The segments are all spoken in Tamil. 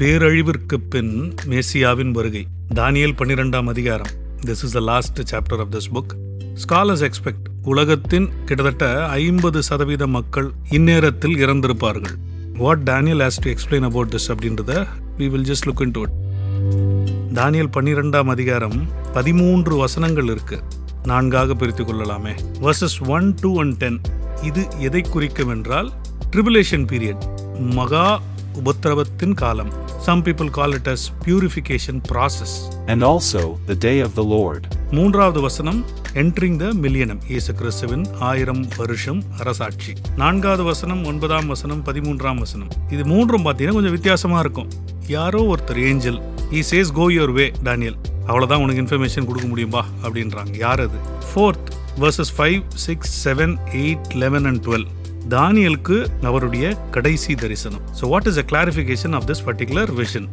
பேரழிவிற்கு பின் மேசியாவின் வருகை. தானியேல் 12ஆம் அதிகாரம். This is the last chapter of this book. Scholars expect உலகத்தின் கிட்டத்தட்ட 50% மக்கள் இந்நேரத்தில் இறந்திருப்பார்கள். What Daniel has to explain about this அப்படின்றத we will just look into it. தானியேல் 12ஆம் அதிகாரம் 13 வசனங்கள் இருக்கு. 4ஆக பிரித்து கொள்ளலாமே. Verses 1, 2 and 10. இது எதை குறிக்கும் என்றால் ட்ரிபுலேஷன் பீரியட், மகா உபத்திரவத்தின் காலம். Some people call it as purification process. And also the day of the Lord. 3வது வசனம் entering the millennium, இயேசு கிறிஸ்துவின் 1000 வருஷம் அரசாட்சி. 4வது வசனம் 9ஆம் வசனம் 13ஆம் வசனம். இது மூன்றும் பார்த்தீங்கன்னா கொஞ்சம் வித்தியாசமா இருக்கும். யாரோ ஒருத்தர் angel, he says go your way Daniel, அவ்வளவுதான் உனக்கு இன்ஃபர்மேஷன் கொடுக்க முடியும்பா அப்படின்றாங்க. யார் அது? 4th verses 5, 6, 7, 8, 11 and 12. தானியேலுக்கு அவருடைய கடைசி தரிசனம். So what is the clarification of this particular vision?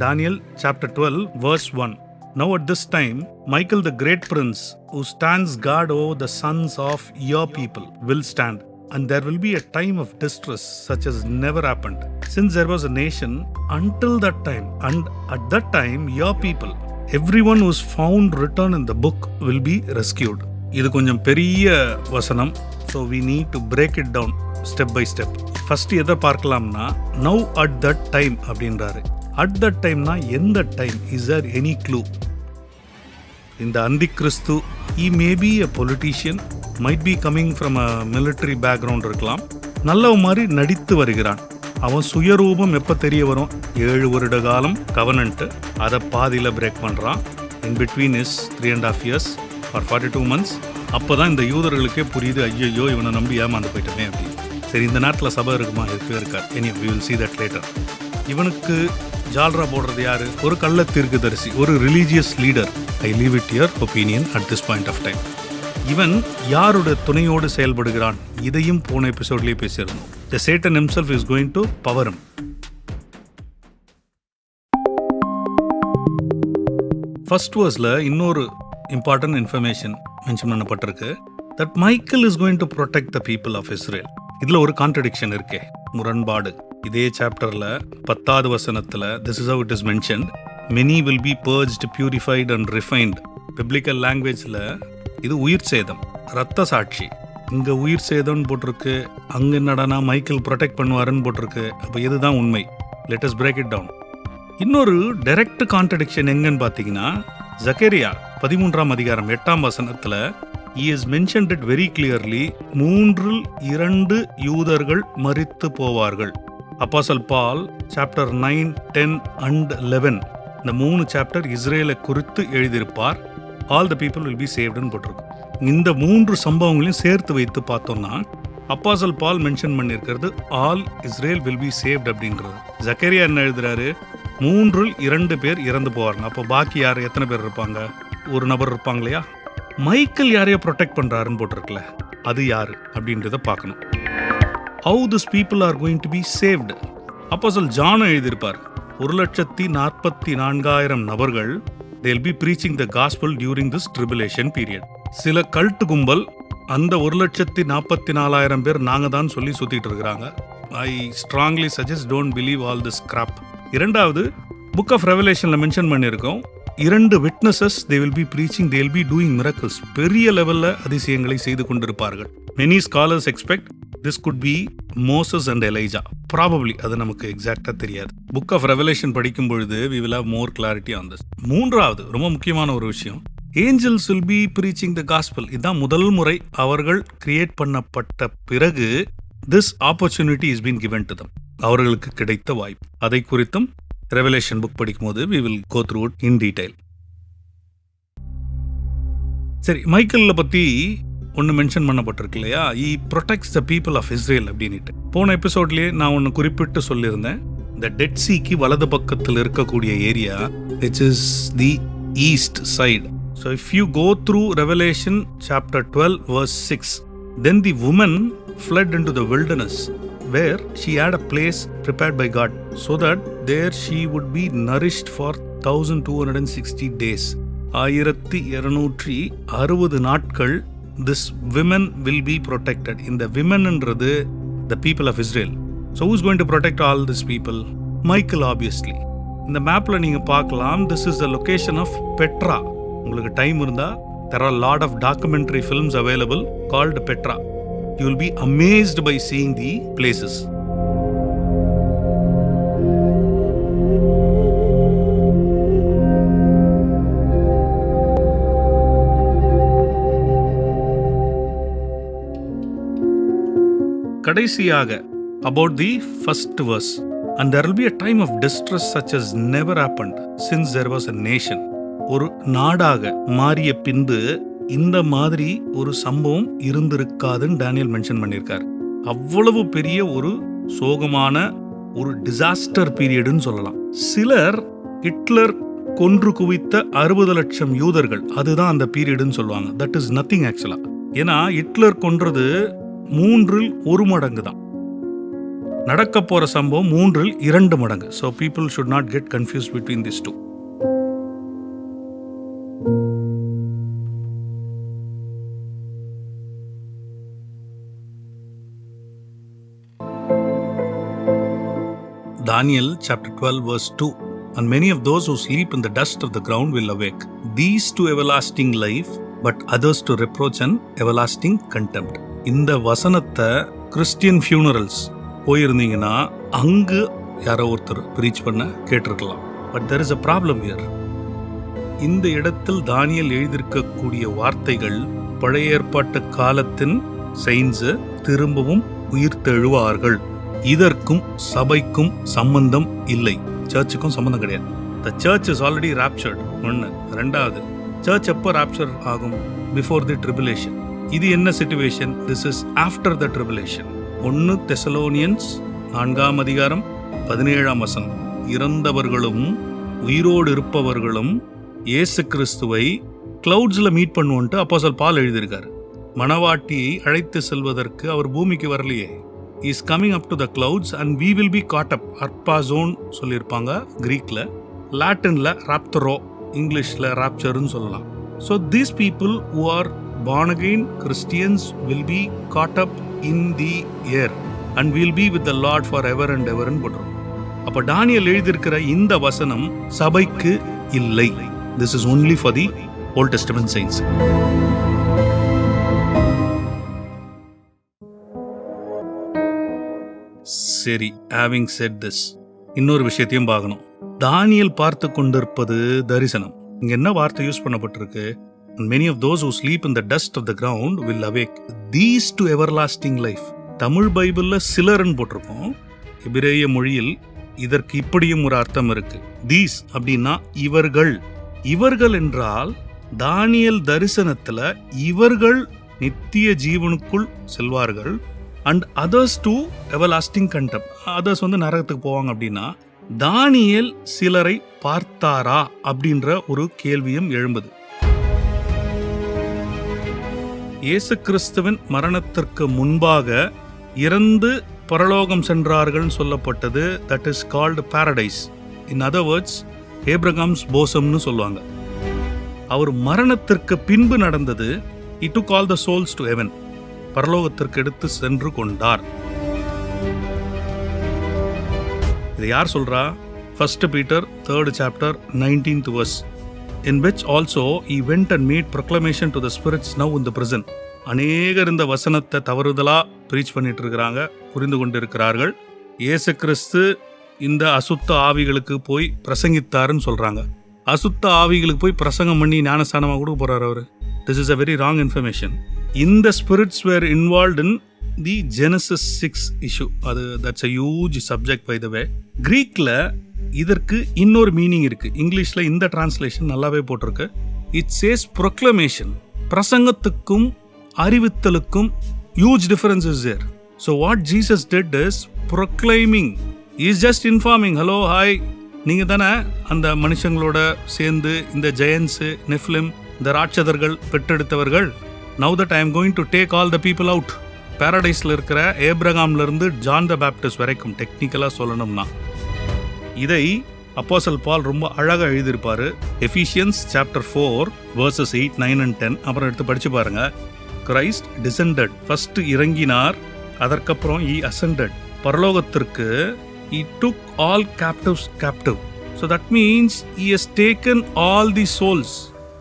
Daniel chapter 12 verse 1. Now at this time Michael the great prince, who stands guard over the sons of your people, will stand, and there will be a time of distress such as never happened since there was a nation until that time, and at that time your people, everyone who is found written in the book, will be rescued. இது கொஞ்சம் பெரிய வசனம். So we need to break it down step by step. First எதை பார்க்கலாம்னா now at that time அப்படின்றாரு. At that timeனா எந்த time? Is there any clue? இந்த அந்தி கிறிஸ்து, he may be a politician, might be coming from a military background இருக்கலாம். நல்ல மாதிரி நடித்து வருகிறான். அவன் சுயரூபம் எப்போ தெரிய வரும்? 7 வருட காலம் கவர்னன்ட், அதை பாதியில் பிரேக் பண்ணுறான். In between is 3.5 years or 42 months. அப்போதான் இந்த யூதர்களுக்கே புரியுது, ஐயோ இவனை நம்பி ஏமாந்து போயிட்டேனே அப்படின்னு. சரி, இந்த நாட்டில் சபை இருக்குமா? இருக்கவே இருக்காது. Anyway, we will see that later. இவனுக்கு ஜால்ரா போடுறது யாரு? ஒரு கள்ள தீர்க்கதரிசி, ஒரு religious leader. I leave it your opinion at this point of time. இவன் யாரோட துணையோடு செயல்படுகிறான்? இதையும் போன எபிசோட்லேயே பேசியிருந்தோம். The Satan himself is going to power him. First வேர்ஸ்ல இன்னொரு இம்பார்ட்டன்ட் இன்ஃபர்மேஷன் மென்ஷன் பண்ணப்பட்டிருக்கு. That Michael is going to protect the people of Israel. இதுல ஒரு கான்ட்ரடிக்ஷன் இருக்கே, முரண்பாடு. இதே சாப்டர்ல 10வது வசனத்துல this is how it is mentioned, many will be purged, purified and refined. biblical languageல இது உயிர் சேதம், ரத்த சாட்சி. இங்க உயிர் சேதம்னு போட்டிருக்கு, அங்க என்னடானா மைக்கேல் ப்ரொடெக்ட் பண்ணுவாருன்னு போட்டிருக்கு. அப்போ இதுதான் உண்மை. let us break it down. இன்னொரு டைரக்ட் கான்ட்ரடிக்ஷன் எங்கன்னு பார்த்தீங்கன்னா ஜக்கரியா 13ஆம் அதிகாரம் 8ஆம் வசனத்துல he has mentioned it very clearly, 3-2 யூதர்கள் மரித்து போவார்கள். அப்போஸ்தலன் பால் சாப்டர் 9, 10 and 11, இந்த 3 சாப்டர் இஸ்ரேலை குறித்து எழுதியிருப்பார். All the people will be சேவ்டுன்னு போட்டிருக்கும். இந்த 3 சம்பவங்களையும் சேர்த்து வைத்து பார்த்தோம்னா அப்போஸ்தலன் பால் மென்ஷன் பண்ணியிருக்கிறது all Israel will be saved அப்படின்றது. ஜக்கரியா என்ன எழுதுறாரு? 3-2 பேர் இறந்து போவாங்க. அப்போ பாக்கி யார்? எத்தனை பேர் இருப்பாங்க? ஒரு நபர் இருப்பாங்க இல்லையா? மைக்கேல் யாரையோ ப்ரொடெக்ட் பண்றாருன்னு போட்டிருக்கல, அது யாரு அப்படின்றத பார்க்கணும். How these people are going to be saved? அப்போஸ்தலன் ஜான் எழுதியிருப்பார், 1,44,000 நபர்கள் they will be preaching the gospel during this tribulation period. சில கல்ட் கும்பல் அந்த 1,44,000 பேர் நாங்க தான் சொல்லி சுத்திட்டு இருக்கிறாங்க. I strongly suggest don't believe all this crap. இரண்டாவது புக் ஆஃப் ரெவலேஷன்ல மென்ஷன் பண்ணியிருக்கோம், 2 witnesses they will be preaching, they will be doing miracles. பெரிய லெவல்ல அதிசயங்களை செய்து கொண்டிருப்பார்கள். Many scholars expect this could be Moses and Elijah. Probably, அது நமக்கு எக்ஸாக்டா தெரியாது. புக் ஆஃப் ரெவலேஷன் படிக்கும் பொழுது we will have more clarity on this. மூன்றாவது ரொம்ப முக்கியமான ஒரு விஷயம், angels will be preaching the gospel. இதான் முதல் முறை அவர்கள் கிரியேட் பண்ணப்பட்ட பிறகு this opportunity is been given to them. அவர்களுக்கு கிடைத்த வாய்ப்பு. அதை குறித்தும் ரெவலேஷன் புக் படிக்கும்போது we will go through it in detail. சரி, மைக்கேல்ல பத்தி ஒன்று மென்ஷன் பண்ணப்பட்டிருக்கு இல்லையா? he protects the people of Israel அப்படின்ட்டு. போன எபிசோட்லயே நான் ஒன்று குறிப்பிட்டு சொல்லியிருந்தேன். இந்த டெட் சீக்கு வலது பக்கத்தில் இருக்கக்கூடிய area which is the east side. So if you go through Revelation chapter 12 verse 6, then the woman fled into the wilderness where she had a place prepared by God, so that there she would be nourished for 1260 days. 1260 நாட்கள் this women will be protected. இந்த women என்றது the people of Israel. So who's going to protect all these people? Michael obviously. இந்த மேப்பில் நீங்கள் பார்க்கலாம், this is the location of Petra. உங்களுக்கு டைம் இருந்தால், there are a lot of documentary films available called Petra. You will be amazed by seeing the places. கடைசியாக about the first verse, and there will be a time of distress such as never happened since there was a nation. ஒரு நாடாக மாறிய பின்பு இந்த மாதிரி ஒரு சம்பவம் இருந்திருக்காதுன்னு டேனியல் மென்ஷன் பண்ணியிருக்காரு. அவ்வளவு பெரிய ஒரு சோகமான ஒரு டிசாஸ்டர் பீரியட்னு சொல்லலாம். சிலர் ஹிட்லர் கொன்று குவித்த 60 லட்சம் யூதர்கள், அதுதான் அந்த பீரியட்னு சொல்லுவாங்க. தட் இஸ் நத்திங் ஆக்சுவலா. ஏன்னா ஹிட்லர் கொன்றது 3 1 மடங்கு தான். நடக்க போற சம்பவம் 3 2 மடங்கு. So people should not get confused between these two. Daniel chapter 12 verse 2. And many of those who sleep in the dust of the ground will awake, these to everlasting life, but others to reproach and everlasting contempt. இந்த வசனத்தை கிறிஸ்டியன் ஃபியூனரல்ஸ் போயிருந்தீங்கன்னா அங்கு யாரோ ஒருத்தர் ப்ரீச் பண்ண கேட்டிருக்கலாம். But there is a problem here. இந்த இடத்தில் தானியேல் எழுதியிருக்கக்கூடிய வார்த்தைகள் பழைய ஏற்பாட்டு காலத்தின் செயின்ஸ் திரும்பவும் உயிர்த்தெழுவார்கள். இதற்கும் சபைக்கும் சம்பந்தம் இல்லை, சர்ச்சுக்கும் சம்பந்தம் கிடையாது. The church is already raptured. 1. 2. Search எப்போ ராப்சர் ஆகும்? Before the tribulation. இது என்ன situation? This is after the tribulation. 1 Thessalonians 4ஆம் அதிகாரம் 17ஆம் வசனம். இறந்தவர்களும் உயிரோடு இருப்பவர்களும் இயேசு கிறிஸ்துவை கிளவுட்ஸ்ல மீட் பண்ணுவோன்ட்டு அப்போஸ்தலன் பவுல் எழுதியிருக்காரு. மணவாட்டியை அழைத்து செல்வதற்கு அவர் பூமிக்கு வரலையே. He is coming up to the clouds and we will be caught up. அர்பாசோன் சொல்லியிருப்பாங்க கிரீக்ல, லாட்டின்ல ராப்தரோ, இங்கிலீஷ்ல ராப்சர்னு சொல்லலாம். So these people who are born again Christians will be caught up in the air and will be with the Lord forever and ever ன்னு போட்டுரும். அப்ப தானியேல் எழுதியிருக்கிற இந்த வசனம் சபைக்கு இல்லை. This is only for the Old Testament saints. சரி, having said this, இன்னொரு விஷயத்தையும் பார்க்கணும். தானியேல் பார்த்து கொண்டிருப்பது தரிசனம். இங்க என்ன வார்த்தை யூஸ் பண்ணப்பட்டிருக்கு? Many of those who sleep in the dust of the ground will awake, these to everlasting life. Tamil பைபிள்ல சிலர்னு போட்டிருக்கோம். எபிரேய மொழியில் இதற்கு இப்படியும் ஒரு அர்த்தம் இருக்கு. தீஸ் அப்படின்னா இவர்கள். இவர்கள் என்றால் தானியேல் தரிசனத்துல இவர்கள் நித்திய ஜீவனுக்குள் செல்வார்கள். And others to everlasting contempt. Others நரகத்துக்கு போவாங்க. அப்படின்னா தானியேல் சிலரை பார்த்தாரா அப்படின்ற ஒரு கேள்வியும் எழும்புது. இயேசு கிறிஸ்துவின் மரணத்திற்கு முன்பாக இறந்து பரலோகம் சென்றார்கள் சொல்லப்பட்டது. That is called paradise. In other words Abraham's போசம்னு சொல்லுவாங்க. அவர் மரணத்திற்கு பின்பு நடந்தது. He took all the souls to heaven. பரலோகத்திற்கு எடுத்து சென்று கொண்டார். இதை யார் சொல்றா? 1 Peter 3rd chapter 19th verse, in which also he went and made proclamation to the spirits now in the prison. அநேகர் இந்த வசனத்தை தவறுதலா பிரீச் பண்ணிட்டு இருக்கிறாங்க, புரிந்து கொண்டிருக்கிறார்கள். இயேசு கிறிஸ்து இந்த அசுத்த ஆவிகளுக்கு போய் பிரசங்கித்தாருன்னு சொல்றாங்க. அசுத்த ஆவிகளுக்கு போய் பிரசங்கம் பண்ணி ஞானஸ்தானமாக கொடுக்க போறாரு அவரு. This is a very wrong information. இந்த spirits were involved in the Genesis 6 issue. That's a huge subject by the way. கிரீக்ல இதற்கு இன்னொரு மீனிங் இருக்கு. இங்கிலீஷ்ல இந்த டிரான்ஸ்லேஷன் நல்லாவே போட்டிருக்கு. It says proclamation. பிரசங்கத்துக்கும் அறிவித்தலுக்கும் huge difference is there. So what Jesus did is proclaiming. He is just informing, hello, hi, நீங்க தானே அந்த மனுஷங்களோட சேர்ந்து இந்த ஜெயன்ஸ், நெஃப்லிம், இந்த ராட்சதர்கள் பெற்றெடுத்தவர்கள். Now that I am going to take all the people out. பாரடைஸ்ல இருக்கிற ஏப்ரகாம்ல இருந்து ஜான் த பேப்டிஸ்ட் வரைக்கும் டெக்னிக்கலா சொல்லணும்னா இதை அப்போஸ்தலன் பவுல் ரொம்ப அழகா எழுதியிருப்பாரு. Ephesians chapter 4 verses 8, 9 and 10. அப்புறம் எடுத்து படிச்சு பாருங்க. கிரைஸ்ட் டிசெண்டட், ஃபர்ஸ்ட் இறங்கினார், அதற்கப்புறம் he ascended, பரலோகத்திற்கு He took all captives captive. So that means he has taken all the souls,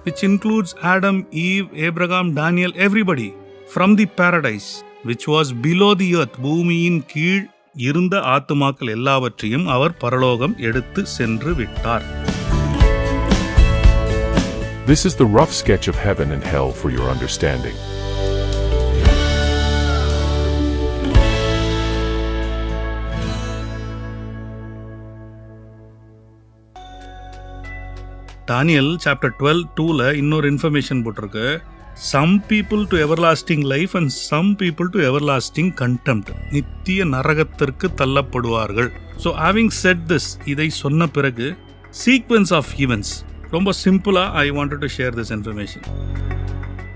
which includes Adam, Eve, Abraham, Daniel, everybody, from the paradise, which was below the earth. பூமியின் கீழ் இருந்த ஆத்துமாக்கள் எல்லாவற்றையும் அவர் பரலோகம் எடுத்து சென்று விட்டார். This is the rough sketch of heaven and hell for your understanding. Daniel chapter 12:2ல இன்னொரு இன்ஃபர்மேஷன் போட்டிருக்கு. Some people to everlasting life and some people to everlasting contempt. நித்திய நரகத்திற்கு தள்ளப்படுவார்கள். So having said this, இதை சொன்ன பிறகு sequence of events ரொம்ப சிம்பிளா I wanted to share this information.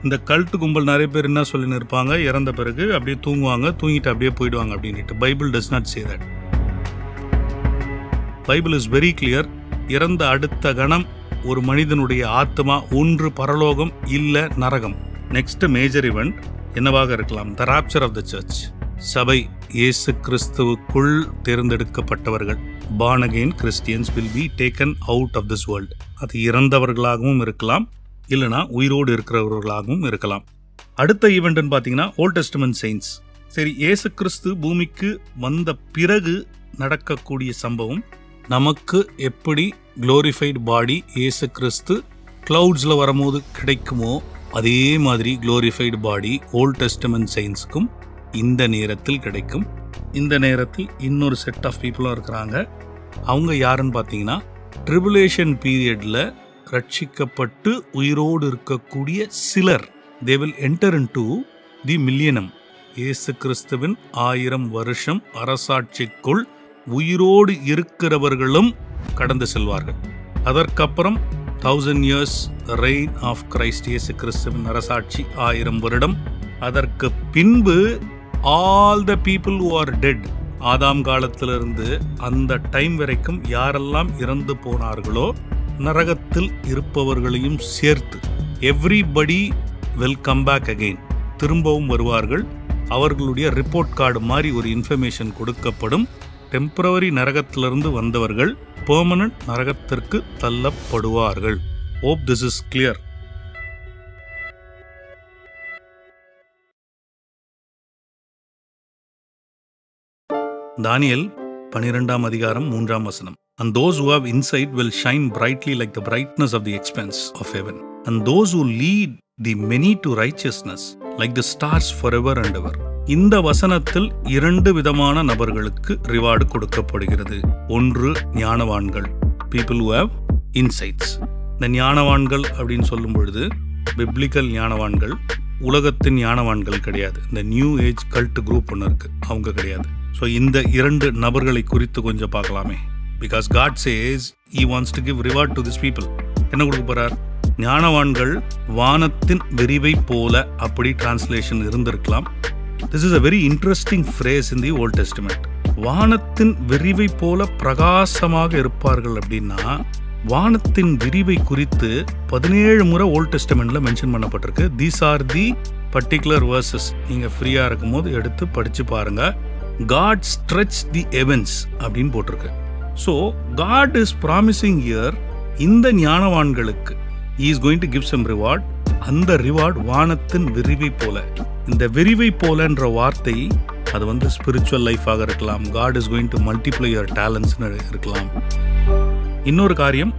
இந்த கல்ட் கும்பல் நிறைய பேர் என்ன சொல்லின்னு இருப்பாங்க, இறந்த பிறகு அப்படியே தூங்குவாங்க, தூங்கிட்டு அப்படியே போயிடுவாங்க அப்படின்ட்டு. Bible does not say that. Bible is very clear. இறந்த அடுத்த கணம் ஒரு மனிதனுடைய ஆத்மா ஒன்று பரலோகம் இல்ல நரகம். நெக்ஸ்ட் மேஜர் இவெண்ட் என்னவாக இருக்கலாம்? த ராப்சர் ஆஃப் த சர்ச். சபை இயேசு கிறிஸ்துவுக்குள் தேர்ந்தெடுக்கப்பட்டவர்கள், born again Christians will be taken out of this world. அது இறந்தவர்களாகவும் இருக்கலாம், இல்லைனா உயிரோடு இருக்கிறவர்களாகவும் இருக்கலாம். அடுத்த ஈவெண்ட்னு பார்த்தீங்கன்னா ஓல்ட் டெஸ்டமென்ட் செயின்ட்ஸ். சரி, இயேசு கிறிஸ்து பூமிக்கு வந்த பிறகு நடக்கக்கூடிய சம்பவம், நமக்கு எப்படி குளோரிஃபைடு பாடி இயேசு கிறிஸ்து கிளவுட்ஸில் வரும்போது கிடைக்குமோ அதே மாதிரி குளோரிஃபைடு பாடி ஓல்ட் டெஸ்டமென்ட் செயின்ட்ஸ்க்கும் இந்த நேரத்தில் கிடைக்கும். இந்த நேரத்தில் இன்னொரு செட் ஆஃப் பீப்புளும் இருக்கிறாங்க. அவங்க யாருன்னு பார்த்தீங்கன்னா ட்ரிபுலேஷன் பீரியடில் ரட்சிக்கப்பட்டு உயிரோடு இருக்கக்கூடிய சிலர். They will enter into the millennium. இயேசு கிறிஸ்துவின் 1000 வருஷம் அரசாட்சிக்குள் உயிரோடு இருக்கிறவர்களும் கடந்து செல்வார்கள். அதற்கப்புறம் 1000 years reign of Christ, இயேசு கிறிஸ்துவின் அரசாட்சி 1000 வருடம். அதற்கு பின்பு all the people who are dead, ஆதாம் காலத்திலிருந்து அந்த டைம் வரைக்கும் யாரெல்லாம் இறந்து போனார்களோ நரகத்தில் இருப்பவர்களையும் சேர்த்து everybody will come back again, திரும்பவும் வருவார்கள். அவர்களுடைய ரிப்போர்ட் கார்டு மாதிரி ஒரு இன்ஃபர்மேஷன் கொடுக்கப்படும். டெம்பரவரி நரகத்திலிருந்து வந்தவர்கள் பெர்மனன்ட் நரகத்திற்கு தள்ளப்படுவார்கள். Hope this is clear. தானியேல் 12ஆம் அதிகாரம் 3ஆம் வசனம். And those who have insight will shine brightly like the brightness of the expanse of heaven. And those who lead the many to righteousness like the stars forever and ever. இந்த வசனத்தில் 2 விதமான நபர்களுக்கு ரிவார்டு கொடுக்கப்படுகிறது. ஒன்று ஞானவான்கள், people who have insights. இந்த ஞானவான்கள் அப்படின்னு சொல்லும் பொழுது பிப்ளிக்கல் ஞானவான்கள், உலகத்தின் ஞானவான்கள் கிடையாது. இந்த நியூ ஏஜ் கல்ட் குரூப் ஒன்று இருக்கு, அவங்க கிடையாது. ஸோ இந்த 2 நபர்களை குறித்து கொஞ்சம் பார்க்கலாமே. Because God says he wants to give reward to these people. என்ன கொடுக்க போறார்? ஞானவான்கள் வானத்தின் விரிவை போல, அப்படி டிரான்ஸ்லேஷன் இருந்திருக்கலாம். This is a very interesting phrase in the Old Testament. வானத்தின் விரிவை போல பிரகாசமாக இருப்பார்கள் அப்படின்னா, வானத்தின் விரிவை குறித்து 17 முறை ஓல்ட் டெஸ்டமெண்ட்ல மென்ஷன் பண்ணப்பட்டிருக்கு. These are the particular verses. நீங்க ஃப்ரீயா இருக்கும் போது எடுத்து படிச்சு பாருங்க. God stretched the heavens அப்படின்னு போட்டிருக்கு. So God is promising here, இந்த ஞானவான்களுக்கு he is going to give some reward. அந்த ரிவார்ட் வானத்தின் விரிவை போல. இந்த விரிவை போலன்ற வார்த்தை அது ஸ்பிரிச்சுவல் லைஃபாக இருக்கலாம். God is going to multiply your talents இருக்கலாம். இன்னொரு காரியம்,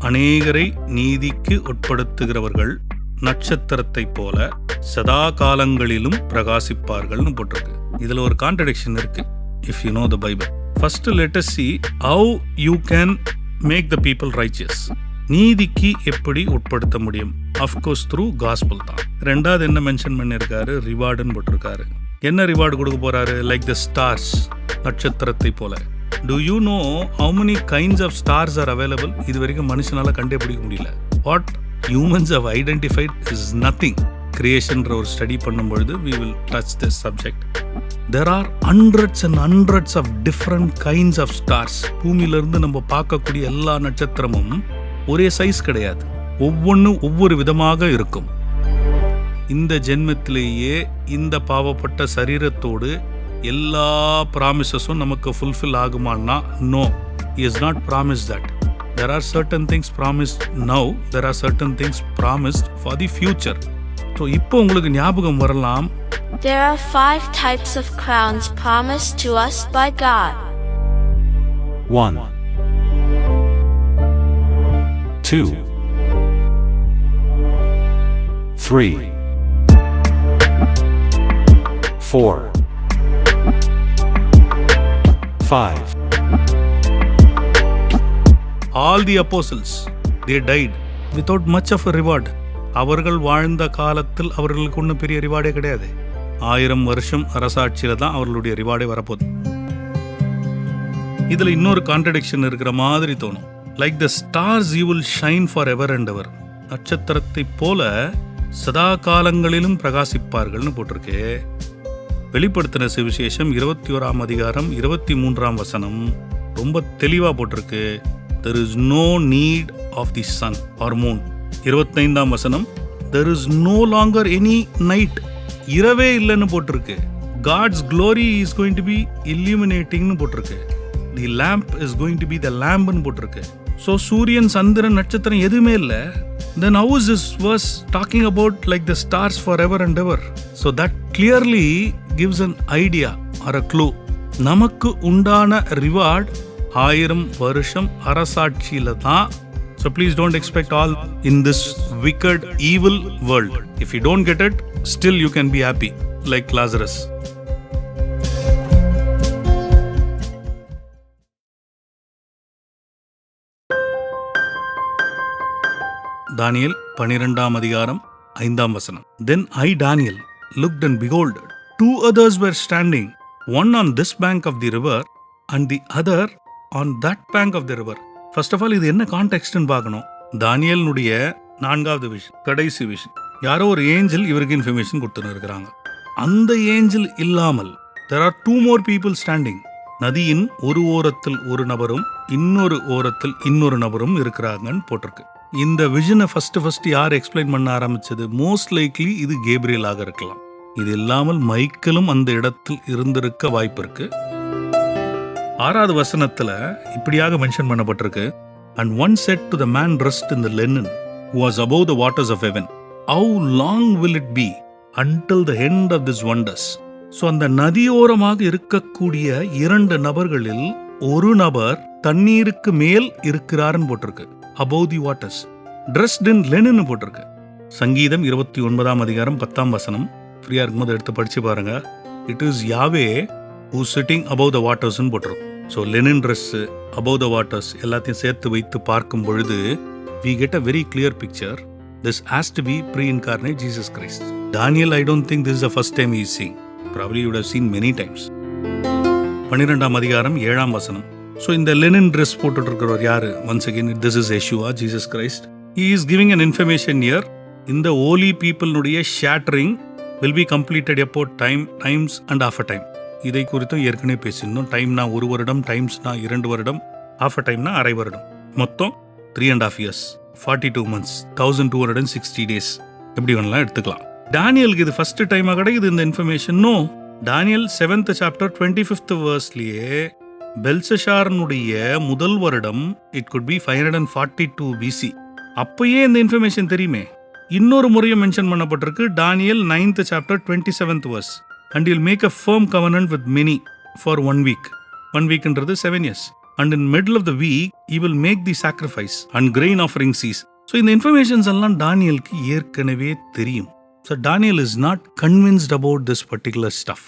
அநேகரை நீதிக்கு உட்படுத்துகிறவர்கள் நட்சத்திரத்தை போல சதா காலங்களிலும் பிரகாசிப்பார்கள்னு போட்டிருக்கு. இதுல ஒரு கான்ட்ரடிக்ஷன் இருக்கு. If you know the Bible, first let us see how you can make the people righteous. நீதிக்கு எப்படி உட்படுத்த முடியும்? அஃப்கோர்ஸ் த்ரூ காஸ்பல் தான். ரெண்டாவது என்ன மென்ஷன் பண்ணியிருக்காரு? ரிவார்டுன்னு போட்டிருக்காரு. என்ன ரிவார்டு கொடுக்க போறாரு? லைக் த ஸ்டார்ஸ், நட்சத்திரத்தை போல. Do you know how many kinds of stars are available? இது வரைக்கும் மனுஷனால கண்டுபிடிக்க முடியல. What humans have identified is nothing. கிரியேஷன்ற ஒரு ஸ்டடி பண்ணும்பொழுது we will touch this subject. There are hundreds and hundreds of different kinds of stars. பூமியிலிருந்து நம்ம பார்க்கக்கூடிய எல்லா நட்சத்திரமும் ஒரே சைஸ் கிடையாது. ஒவ்வொன்றும் ஒவ்வொரு விதமாக இருக்கும். இந்த ஜென்மத்திலேயே இந்த பாவப்பட்ட சரீரத்தோடு எல்லா ப்ராமிசஸும் நமக்கு ஃபுல்ஃபில் ஆகுமான்னா no, he has not promised that. There are certain things promised now, there are certain things promised for the future. So இப்போ உங்களுக்கு ஞாபகம் வரலாம், there are 5 types of crowns promised to us by God. 1, 2, 3, 4, 5. all the apostles, they died without much of a reward. அவர்கள் வாழ்ந்த காலத்தில் அவர்களுக்கு ஒன்றும் பெரிய ரிவார்டே கிடையாது. 1000 வருஷம் அரசாட்சியில தான் அவர்களுடைய ரிவார்டே வரப்போகுது. இதுல இன்னொரு கான்ட்ரடிக்ஷன் இருக்கிற மாதிரி தோணும். Like the stars you will shine for ever and எவர். நட்சத்திரத்தை போல சதா காலங்களிலும் பிரகாசிப்பார்கள்னு போட்டிருக்கு. வெளிப்படுத்தின சுவிசேஷம் 21 அதிகாரம் 23 வசனம் ரொம்ப தெளிவா போட்டிருக்கு. There is no need of the sun or moon. 25 வசனம் there is no longer any night. இரவே இல்லைன்னு போட்டிருக்கு. God's glory is going to be illuminatingனு போட்டிருக்கு. The lamp is going to be the lampனு போட்டிருக்கு. So சூரியன் சந்திரன் நட்சத்திரம் எதுவுமே இல்லை. Then how is this verse talking about like the stars forever and ever? So that clearly gives an idea or a clue. நமக்கு உண்டான ரிவார்ட் 1000 வருஷம் அரசாட்சியில தான். So please don't expect all in this wicked evil world. If you don't get it, still you can be happy like Lazarus. தானியேல் 12 அதிகாரம் 5 வசனம். Then I Daniel looked and behold, 2 others were standing, one on this bank of the river and the other on that bank of the river. First of all, இது என்ன கான்டெக்ஸ்ட்னு பார்க்கணும். தானியேலுடைய 4வது விஷன், கடைசி விஷன், யாரோ ஒரு ஏஞ்சல் இவருக்கு இன்ஃபர்மேஷன் கொடுத்துன்னு இருக்கிறாங்க. அந்த ஏஞ்சல் இல்லாமல் there are 2 more people standing. நதியின் ஒரு ஓரத்தில் ஒரு நபரும் இன்னொரு ஓரத்தில் இன்னொரு நபரும் இருக்கிறாங்கன்னு போட்டிருக்கு. இந்த விஷனை ஃபர்ஸ்ட் யார் எக்ஸ்பிளைன் பண்ண ஆரம்பிச்சது? மோஸ்ட் லைக்லி இது கேப்ரியலாக இருக்கலாம். இது இல்லாமல் மைக்கேலும் அந்த இடத்தில் இருந்திருக்க வாய்ப்பு இருக்கு. 6வது வசனத்துல இப்படியாக மென்ஷன் பண்ணப்பட்டிருக்கு. And one said to the man dressed in the linen who was above the waters of heaven, how long will it be until the end of this wonders? So அந்த நதியோரமாக இருக்கக்கூடிய 2 நபர்களில் ஒரு நபர் தண்ணீருக்கு மேல் இருக்கிறார்னு போட்டிருக்கு. above the waters, dressed in linen போட்டிருக்கு. சங்கீதம் 29 அதிகாரம் 10 வசனம் ஃப்ரீயா இருக்கும்போது எடுத்து படிச்சு பாருங்க. It is Yahweh who sitting above the waters ன்னு போட்டிருக்கு. So Lenin dress, above the waters எல்லாத்தையும் சேர்த்து வைத்து பார்க்கும் பொழுது we get a very clear picture. This has to be pre-incarnate Jesus Christ. Daniel, I don't think this is the first time he is seeing. Probably you would have seen many times. 12 அதிகாரம் 7 வசனம். ஸோ இந்த லெனின் ட்ரெஸ் போட்டுட்டு இருக்கிறவர் யாரு? Once again, this is Yeshua, Jesus Christ. He is giving an information here. இந்த holy people உடைய shattering will be completed எப்போ? times and half a time. இதை குறித்தும் ஏற்கனவே பேசியிருந்தோம். டைம்னா 1 வருடம், டைம்ஸ்னா 2 வருடம், half a டைம்னா அரை வருடம், மொத்தம் 3.5 years, 42 months, 1260 days. எப்படி வேணாலும் எடுத்துக்கலாம். டானியலுக்கு இது ஃபர்ஸ்ட் டைமாக கிடைக்குது இந்த information. No, Daniel 7th chapter 25th verseலயே பெல்சஷாரனுடைய முதல் வருடம் இட் குட் பி 542 BC. அப்பயே இந்த இன்ஃபர்மேஷன் தெரியுமே. இன்னொரு முறையும் மென்ஷன் பண்ணப்பட்டிருக்கு. Daniel 9th chapter 27th verse. And he'll make a firm covenant with many for 1 week. 1 week என்றது 7 years. And in middle of the week, he will make the sacrifice and grain offering cease. So இந்த informations எல்லாம் டானியலுக்கு ஏற்கனவே தெரியும். So Daniel is not convinced about this particular stuff.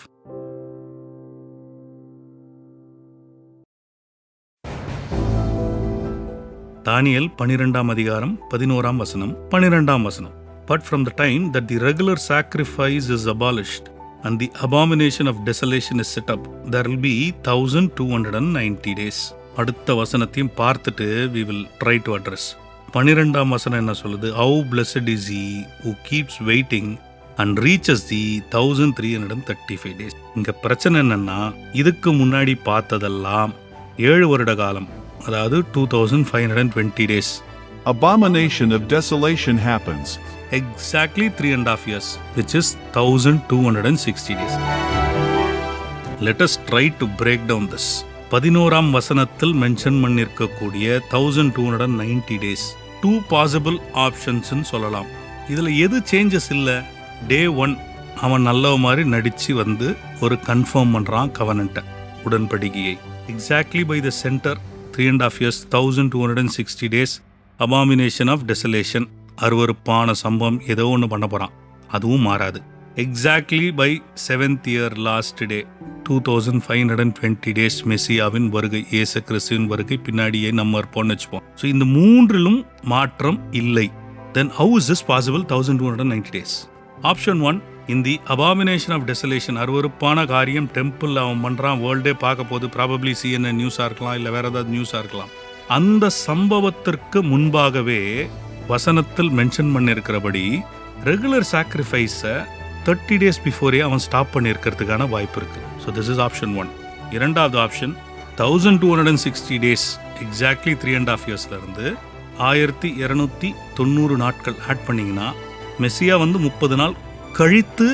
தானியேல் 12 அதிகாரம் 11 வசனம் 12 வசனம். But from the time that the regular sacrifice is abolished and the abomination of desolation is set up, there will be 1290 days. அடுத்த வசனத்தையும் பார்த்துட்டு we will try to address. 12 வசனம் என்ன சொல்லுது? How blessed is he who keeps waiting and reaches the 1335 days. இங்க பிரச்சனை என்னன்னா, இதுக்கு முன்னாடி பார்த்ததெல்லாம் 7 வருட காலம், அதாவது 2520 days. Abomination of desolation happens. Exactly 3.5 years, which is 1260 days. Let us try to break down this. 11ஆம் வசனத்தில் மென்ஷன் பண்ணியிருக்கக்கூடிய 1290 days 2 பாசிபிள் ஆப்ஷன்ஸ்ன்னு சொல்லலாம். இதில் எது சேஞ்சஸ் இல்லை? டே 1 அவன் நல்லவ மாதிரி நடித்து வந்து ஒரு கன்ஃபார்ம் பண்ணுறான் கவனண்ட்டை, உடன்படிக்கையை. Exactly by the centre 3.5 years 1260 days abomination of desolation, அருவருப்பான சம்பவம் ஏதோ ஒன்று பண்ண போகிறான், அதுவும் மாறாது. Exactly by 7th year last day 2520 days மெசியாவின் வருகை, இயேசு கிறிஸ்துவின் வருகை பின்னாடியே நம்ம இருப்போம்னு வச்சுப்போம். ஸோ இந்த மூன்றிலும் மாற்றம் இல்லை. Then how is this possible 1290 days? Option 1, in the abomination of desolation, அருவருப்பான காரியம் டெம்பிள் அவன் பண்ணுறான், வேர்ல்டே பார்க்க போது, ப்ராபப்ளி CNN நியூஸாக இருக்கலாம், இல்லை வேற ஏதாவது நியூஸாக இருக்கலாம். அந்த சம்பவத்திற்கு முன்பாகவே வசனத்தில் மென்ஷன் பண்ணியிருக்கிறபடி ரெகுலர் சாக்ரிஃபைஸை 30 days பிஃபோரே அவன் ஸ்டாப் பண்ணியிருக்கிறதுக்கான வாய்ப்பு இருக்குது. So this is option 1. இரண்டாவது ஆப்ஷன் 1260 days எக்ஸாக்ட்லி 3.5 yearsலேருந்து 1290 நாட்கள் ஆட் பண்ணிங்கன்னா மெசியா வந்து 30 நாள் கழித்து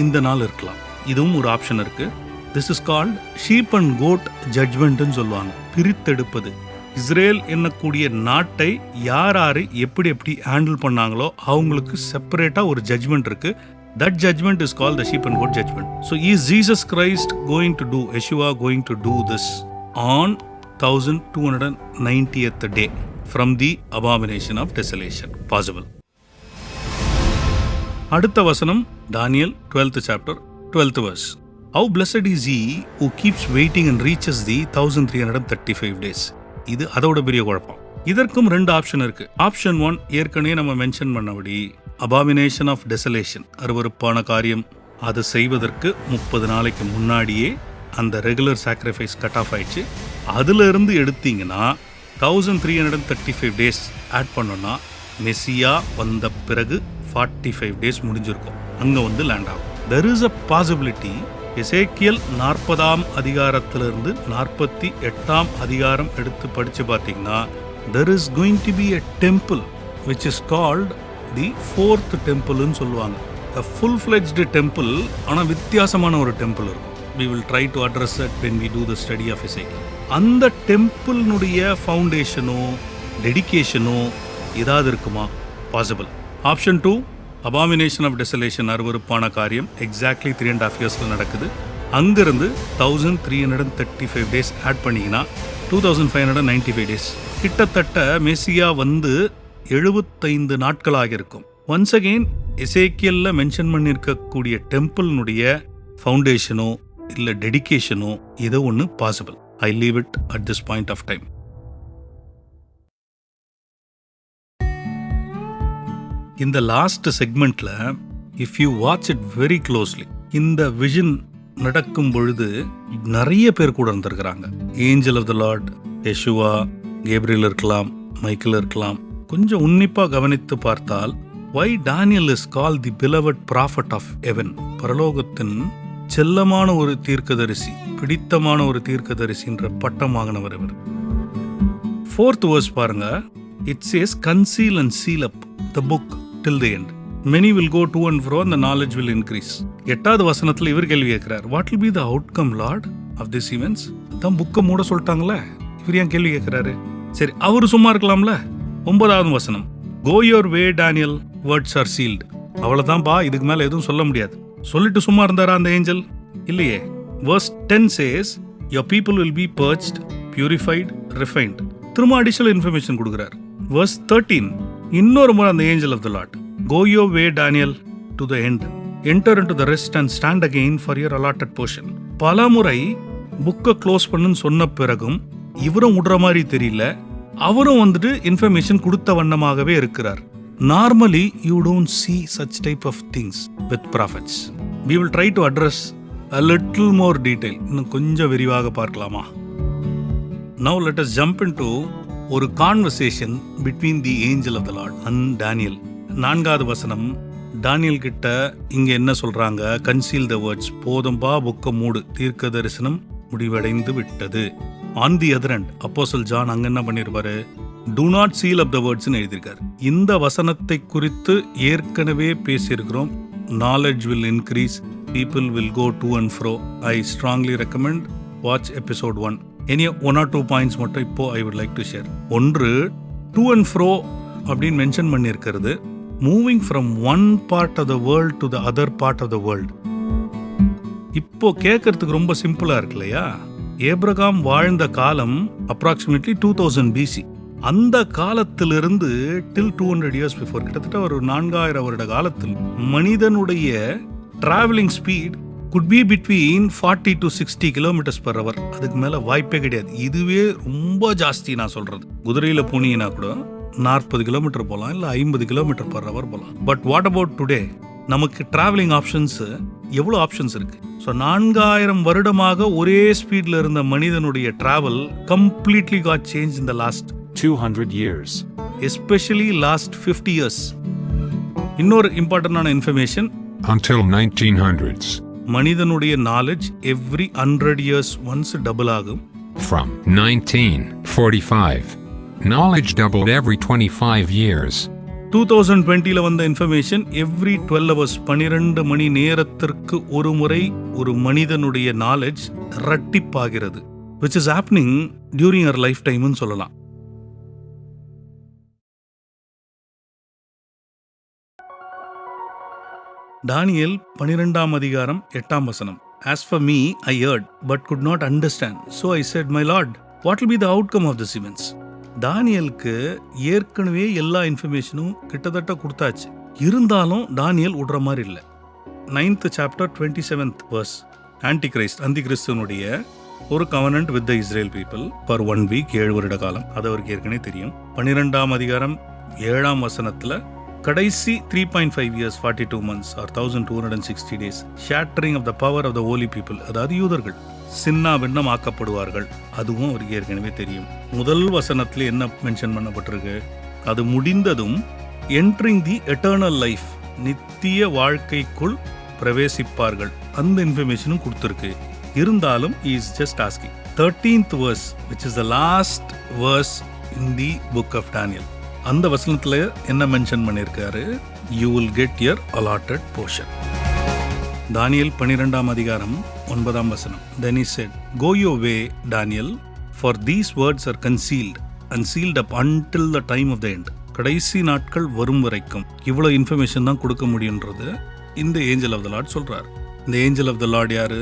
இந்த நாள் இருக்கலாம். இதுவும் ஒரு ஆப்ஷன் இருக்குது. This is called sheep and goat ஜட்ஜ்மெண்ட்னு சொல்லுவாங்க, பிரித்தெடுப்பது. இஸ்ரேல் என்னக்கூடிய நாட்டை யார் எப்படி ஹேண்டில் பண்ணாங்களோ அவங்களுக்கு செப்பரேட்டாக ஒரு ஜட்ஜ்மெண்ட் இருக்குது. That judgment is called the sheep and goat judgment. So is Jesus Christ Yeshua going to do this on 1290th day from the abomination of desolation? Possible. அடுத்த வசனம் Daniel 12th chapter 12th verse. How blessed is he who keeps waiting and reaches the 1335 days. இது அதோட பெரிய குழப்பம். இதற்கும் 2 ஆப்ஷன் இருக்கு. ஆப்ஷன் 1 ஏற்கனவே நம்ம மென்ஷன் பண்ணபடி அபாமினேஷன் ஆஃப் டெசலேஷன், அருவருப்பான காரியம், அது செய்வதற்கு 30 நாளைக்கு முன்னாடியே அந்த ரெகுலர் சாக்ரிஃபைஸ் கட் ஆஃப் ஆயிடுச்சு. அதிலிருந்து எடுத்தீங்கன்னா 1335 days ஆட் பண்ணோன்னா மெசியா வந்த பிறகு 45 days முடிஞ்சிருக்கும், அங்கே வந்து லேண்ட் ஆகும். தெர் இஸ் அ பாசிபிலிட்டி எசேக்கியல் 40ஆம் அதிகாரத்திலிருந்து 48ஆம் அதிகாரம் எடுத்து படித்து பார்த்தீங்கன்னா there is going to be a temple which is called the fourth temple ன்னு சொல்லுவாங்க. a full-fledged temple, ஆனால் வித்தியாசமான ஒரு டெம்பிள் இருக்கும். we will try to address that when we do the study of Ezekiel. அந்த டெம்பிள்னுடைய ஃபவுண்டேஷனோ டெடிகேஷனோ ஏதாவது இருக்குமா? Possible. Option 2, abomination of desolation, அருவருப்பான காரியம் எக்ஸாக்ட்லி 3.5 years நடக்குது. அங்கிருந்து 1335 days ஆட் பண்ணிங்கன்னா 2595 days. கிட்டத்தட்ட மெசியா வந்து 75 நாட்களாக இருக்கும். ஒன்ஸ் அகெயின் எசேக்கியல்ல மென்ஷன் பண்ணியிருக்கக்கூடிய டெம்பிள்னுடைய ஃபவுண்டேஷனோ இல்லை டெடிகேஷனோ ஏதோ ஒன்று possible. I leave it at this point of time. இந்த லாஸ்ட் செக்மெண்ட்ல if you watch it very closely, இந்த விஷன் நடக்கும் பொழுது நிறைய பேர் கூட இருந்திருக்கிறாங்க. Angel of the lord, Yeshua, Gabriel இருக்கலாம், மைக்கேல் இருக்கலாம். கொஞ்சம் உன்னிப்பாக கவனித்து பார்த்தால் why Daniel is called the beloved prophet of heaven, பரலோகத்தின் செல்லமான ஒரு தீர்க்கதரிசி, பிடித்தமான ஒரு தீர்க்கதரிசின்ற பட்டம் வாங்கினவர் இவர். 4th verse பாருங்க. It says conceal and seal up the book till the end. Many will go to and fro and the knowledge will increase. 8வது வசனத்தில் இவர் கேள்வி கேட்கிறார், what will be the outcome Lord of these events? தான் புக்கை மூட சொல்லிட்டாங்களே, இவர் ஏன் கேள்வி கேட்கிறாரு? சரி, அவரு சும்மா இருக்கலாம்ல. 9வது வசனம், go your way Daniel, words are sealed. அவ்வளவுதான்பா, இதுக்கு மேல எதுவும் சொல்ல முடியாது. சொல்லிட்டு சும்மா இருந்தாரா அந்த ஏஞ்சல்? இல்லையே. verse 10 says your people will be purged, purified, refined. திரும்ப அடிஷனல் இன்ஃபர்மேஷன் கொடுக்குறார். verse 13, இன்னொரு முறை அந்த angel of the Lord, go your way Daniel to the end, enter into the rest and stand again for your allotted portion. பல முறை புக்கை க்ளோஸ் பண்ணுன்னு சொன்ன பிறகும் இவரும் விடுற மாதிரி தெரியல. அவரும் வந்துட்டு இன்ஃபர்மேஷன் கொடுத்த வண்ணமாகவே இருக்கிறார். Normally you don't see such type of things with prophets. We will try to address a little more detail. இன்னும் கொஞ்சம் விரிவாக பார்க்கலாமா? Now let us jump into ஒரு conversation between the angel of the Lord and Daniel. 4வது வசனம், டானியல் கிட்ட இங்க என்ன சொல்றாங்க? கன்சீல் த வேர்ட்ஸ், போதும்பா புக்க மூடு, தீர்க்க தரிசனம் முடிவடைந்து விட்டது. ஆன் தி அதர் ஹேண்ட் அப்போஸ்தலன் ஜான் அங்க என்ன பண்ணிருப்பாரு? do not seal up the words ன்னு எழுதியிருக்காரு. இந்த வசனத்தை குறித்து ஏற்கனவே பேசியிருக்கிறோம். knowledge will increase, people will go to and fro. I strongly recommend watch episode 1. Any 1 or 2 points மட்டும் இப்போ I would like to share. ஒன்று, to and fro அப்படின்னு மென்ஷன் பண்ணியிருக்கிறது moving from one part of the world to the other part of the world. இப்போ கேட்கறதுக்கு ரொம்ப சிம்பிளா இருக்கு இல்லையா? ஏப்ரகாம் வாழ்ந்த காலம் அப்ராக்சிமேட்லி 2000 BC. அந்த காலத்திலிருந்து டில் 200 years பிஃபோர், கிட்டத்தட்ட ஒரு 4000 வருட காலத்தில் மனிதனுடைய travelling speed could be between 40 to 60 kilometers per hour. அதுக்கு மேல வாய்ப்பே கிடையாது. இதுவே ரொம்ப ஜாஸ்தி. நான் சொல்றது, குதிரையில போனீங்கன்னா கூட 40 கிலோமீட்டர் போகலாம், இல்லை 50 கிலோமீட்டர் per hour போகலாம். But what about today? நமக்கு டிராவலிங் ஆப்ஷன்ஸ் எவ்வளோ ஆப்ஷன்ஸ் இருக்கு. ஸோ 4000 வருடமாக ஒரே ஸ்பீட்ல இருந்த மனிதனுடைய travel completely got change in the last 200 years. Especially last 50 years. இன்னொரு இம்பார்ட்டன்டான இன்ஃபர்மேஷன், Until 1900s. மனிதனுடைய knowledge every 100 years once double ஆகும். From 1945, knowledge doubled every 25 years. 2020ல வந்த இன்ஃபர்மேஷன், எவ்ரி 12 hours 12 மணி நேரத்திற்கு ஒரு முறை ஒரு மனிதனுடைய knowledge இரட்டிப்பாகிறது. which is happening during our lifetime ன்னு சொல்லலாம். தானியேல் 12ஆம் அதிகாரம் 8ஆம் வசனம். As for me, I heard, but could not understand. So I said, my Lord, what will be the outcome of these events? தானியலுக்கு ஏற்கனவே எல்லா இன்ஃபர்மேஷனும் கிட்டத்தட்ட கொடுத்தாச்சு. இருந்தாலும் தானியல் விடுற மாதிரி இல்லை. 9th chapter 27th verse. Anti Christ, அந்தி கிறிஸ்துவனுடைய ஒரு covenant with the Israel people for 1 week, 7 வருட காலம். அது அவருக்கு ஏற்கனவே தெரியும். 12ஆம் அதிகாரம் 7ஆம் வசனத்துல கடைசி 3.5 years 42 months or 1260 days shattering of the power of the holy people, அதாவது யூதர்கள் சின்னா பின்னம் ஆக்கப்படுவார்கள். அதுவும் அவருக்கு ஏற்கனவே தெரியும். முதல் வசனத்துல என்ன மென்ஷன் பண்ணப்பட்டிருக்கு? அது முடிந்ததும் entering the eternal life, நித்திய வாழ்க்கைக்குள் பிரவேசிப்பார்கள். அந்த இன்ஃபர்மேஷனும் கொடுத்திருக்கு. இருந்தாலும் he is just asking. 13th verse, which is the last verse in the book of Daniel. அந்த வசனத்துல என்ன மென்ஷன் பண்ணியிருக்காரு? You will get your allotted portion. தானியேல் 12ஆம் அதிகாரம் 9ஆம் வசனம். Then he said, Go your way, Daniel, for these words are concealed and sealed up until the time of the end. கடைசி நாட்கள் வரும் வரைக்கும் இவ்வளவு இன்ஃபர்மேஷன் தான் கொடுக்க முடியுன்றது இந்த ஏஞ்சல் ஆஃப் த லார்ட் சொல்றார். இந்த ஏஞ்சல் ஆஃப் த லார்ட் யாரு?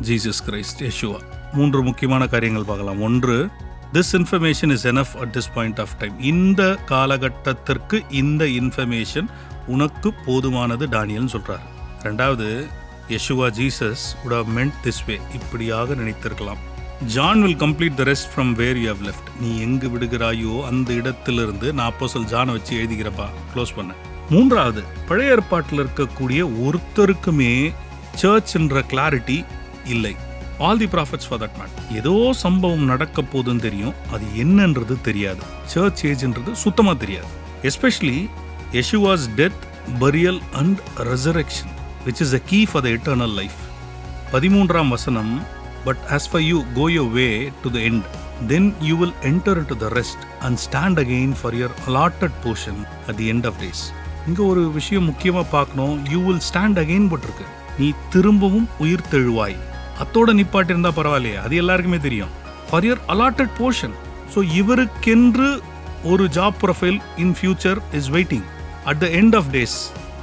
Jesus Christ, Yeshua. 3 முக்கியமான காரியங்கள் பார்க்கலாம். ஒன்று, this information is enough at this point of time. இந்த காலகட்டத்திற்கு இந்த இன்ஃபர்மேஷன் உனக்கு போதுமானது டானியல்னு சொல்றாரு. ரெண்டாவது, Yeshua Jesus would have meant this way, இப்படியாக நினைத்திருக்கலாம். John will complete the rest from where you have left. நீ எங்கு விடுகிறாயோ அந்த இடத்திலிருந்து நான் அப்போஸ்தலன் ஜானை வச்சு எழுதிக்கிறப்பா, க்ளோஸ் பண்ண. மூன்றாவது, பழைய ஏற்பாட்டில் இருக்கக்கூடிய ஒருத்தருக்குமே சர்ச் என்ற கிளாரிட்டி இல்லை. All the prophets for that matter. ஏதோ சம்பவம் நடக்க போதுன்னு தெரியும், அது என்னன்றது தெரியாது. சர்ச் ஏஜ்ன்றது சுத்தமாக தெரியாது. Especially Yeshua's death, burial and resurrection, which is a key for the eternal life. 13ஆம் வசனம், but as for you, go your way to the end, then you will enter into the rest and stand again for your allotted portion at the end of days. இங்க ஒரு விஷயம் முக்கியமாக பார்க்கணும். you will stand again போட்டிருக்கு. நீ திரும்பவும் உயிர் தெழுவாய். அத்தோட நிப்பாட்டி இருந்தா பரவாயில்லையே, அது எல்லாருக்குமே தெரியும். for your allotted portion. So இவருக்கென்று ஒரு job profile in future is waiting at the end of days.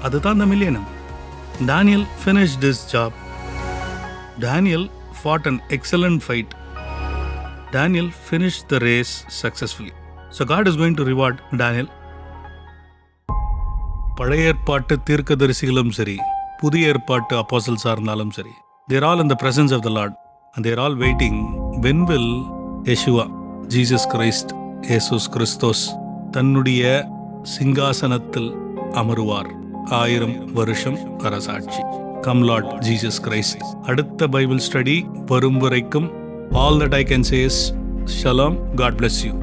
அதுதான் the millennium. Daniel finished this job. Daniel fought an excellent fight. Daniel finished the race successfully. So God is going to reward Daniel. பழைய ஏற்பாட்டு தீர்க்கதரிசிகளும் சரி, புதிய ஏற்பாட்டு அப்போஸ்தலர்களா இருந்தாலும் சரி, they're all in the presence of the Lord and they're all waiting. When will Yeshua, Jesus Christ, Jesus Christos தன்னுடைய சிங்காசனத்தில் அமருவார்? 1000 வருஷம் அரசாட்சி. Come Lord Jesus Christ. அடுத்த பைபிள் ஸ்டடி வரும் வரைக்கும் all that I can say is Shalom. God bless you.